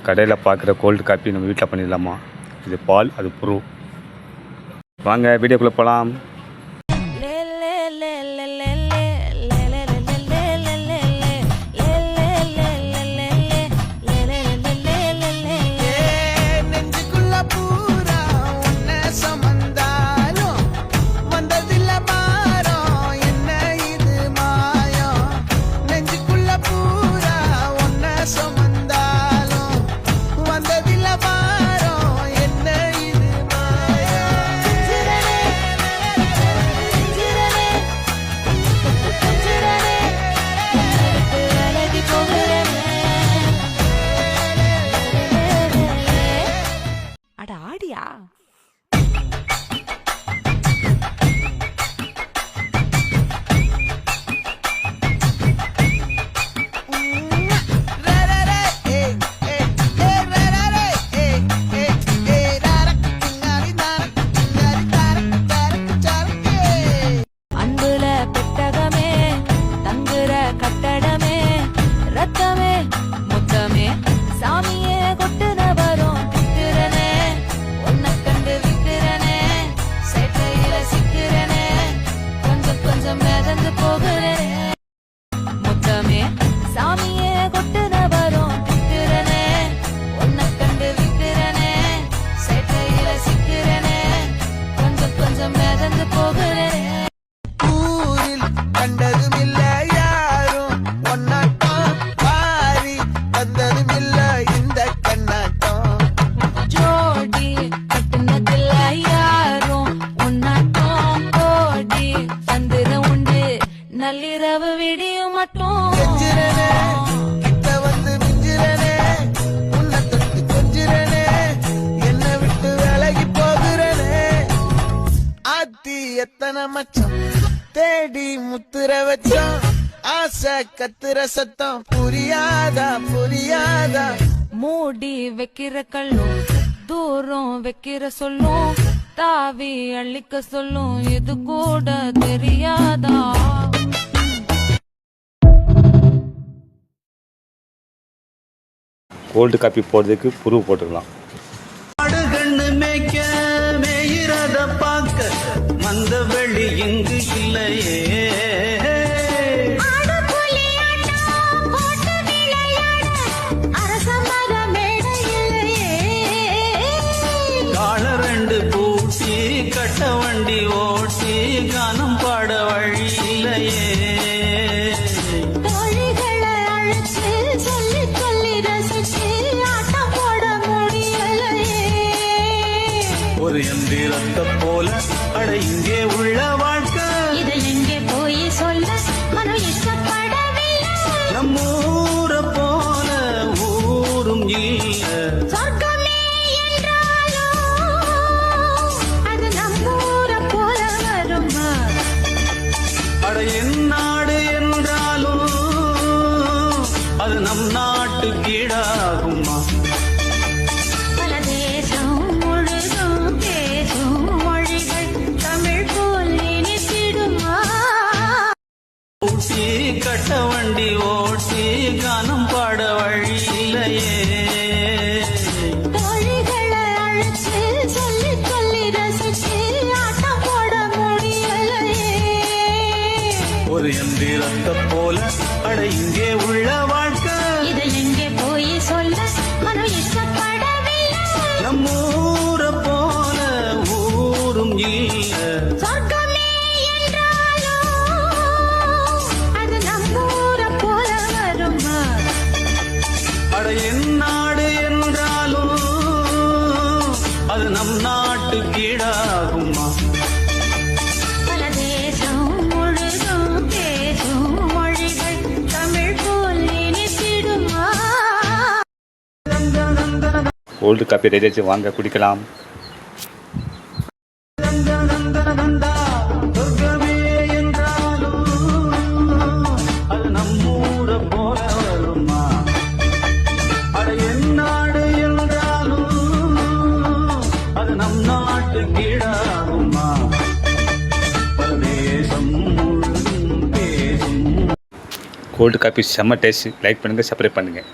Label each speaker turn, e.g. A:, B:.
A: கடையில் பார்க்குற gold copy நம்ம வீட்டில் பண்ணிடலாமா? இது பால், அது ப்ரூ. வாங்க வீடியோக்குள்ளே போகலாம்.
B: நள்ளிரவு விடியும் மட்டும்
C: என்ன விட்டு விலகி போகிறனே. ஆத்தி எத்தனை மச்சம் தேடி முத்துற வச்சோம். ஆசை கத்துற சத்தம் புரியாதா புரியாதா.
B: மூடி வைக்கிற கல்லும் தூரம் வைக்கிற சொல்லும் தாவி அள்ளிக்க சொல்லும் இது கூட தெரியாதா.
A: கோல்டு காப்பி போடுறதுக்கு ப்ரூ போட்டுக்கலாம்.
D: ஆடுகண்ணு மேய்க்க மேயிறத பார்க்க மந்த வெளி இங்கு இல்லையே. கால ரெண்டு பூட்டி கட்ட வண்டி ஓட்டி கானம் பாட வழி இல்லையே. ஒரு எந்திரத்தை போல அட இங்கே உள்ள வாழ்க்கை
B: இதை எங்கே போய் சொல்ல மனம் இஷ்டப்படவில்லை.
D: நம்ம ஊரை போல ஊரும் இல்ல.
B: சொர்க்கமே என்றாலும் அது நம்ம ஊரை போல வருமா.
D: அட என் நாடு என்றாலும் அது நம் நாட்டு கீழாகுமா. கட்ட வண்டி ஓட்டி கானம் பாட வழி இல்லையே.
B: தோழிகளை அழைச்சு சொல்லி சொல்லி ரசிச்சு ஆட்டம் போட முடியலையே.
D: ஒரு எந்திரத்தை போல அட இங்கே உள்ள வாழ்க்கை
B: இதை எங்கே போய் சொல்ல மனம் இஷ்டப்படவில்லை.
D: நம்ம ஊரை போல ஊரும் இல்ல.
B: சொர்க்கமே என்றாலும் அது நம்ம ஊரை போல வருமா.
D: அட என் நாடு என்றாலும் அது நம் நாட்டு கீழாகுமா.
B: பல தேசம் முழுதும் பேசும் மொழிகள் தமிழ் போல் இனித்திடுமா.
A: கோல்டு காப்பி ரெடி ஆச்சு, வாங்க குடிக்கலாம்.
D: சொர்க்கமே என்றாலும் அது நம்மூரை போல வருமா. அட என் நாடு என்றாலும் அது நம் நாட்டு கீழாகுமா. பரதேசம் முழுதும் பேசும்.
A: கோல்டு காப்பி செம்ம டேஸ்ட். லைக் பண்ணுங்கள், சப்ஸ்கிரைப் பண்ணுங்கள்.